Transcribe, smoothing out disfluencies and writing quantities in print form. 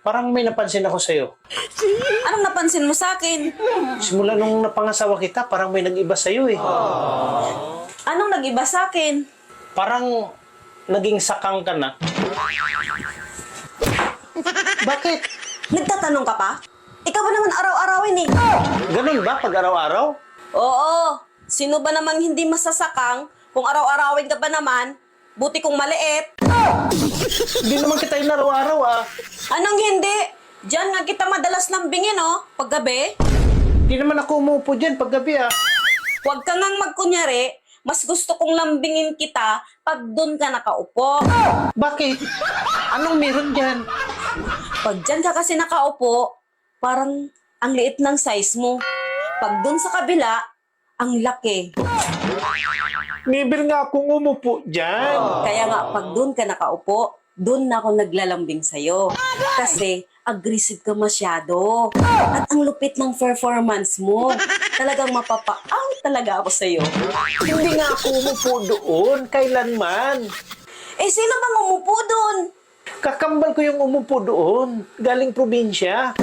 Parang may napansin ako sa'yo. Anong napansin mo sa akin? Simula nung napangasawa kita, parang may nag-iba sa'yo eh. Anong nag-iba sa akin? Parang naging sakang ka na. Bakit? Nagtatanong ka pa? Ikaw ba naman araw-arawin eh? Ganun ba pag araw-araw? Oo. Sino ba namang hindi masasakang kung araw-arawin ka ba naman? Buti kong maliit. Hindi naman kita yung araw-araw ah. Anong hindi? Diyan nga kita madalas lambingin oh, paggabi. Hindi naman ako umuupo dyan pag gabi ah. Huwag ka ngang magkunyari, mas gusto kong lambingin kita pag doon ka nakaupo. Bakit? Anong meron dyan? Pag dyan ka kasi nakaupo, parang ang liit ng size mo. Pag doon sa kabila, ang laki. Never nga akong umupo dyan. Kaya nga, pag doon ka nakaupo, doon na ako naglalambing sa'yo. Kasi, aggressive ka masyado. At ang lupit ng performance mo. Talagang mapapa-out talaga ako sa'yo. Hindi nga ako umupo doon, kailanman. Eh, sino bang umupo doon? Kakambal ko yung umupo doon, galing probinsya.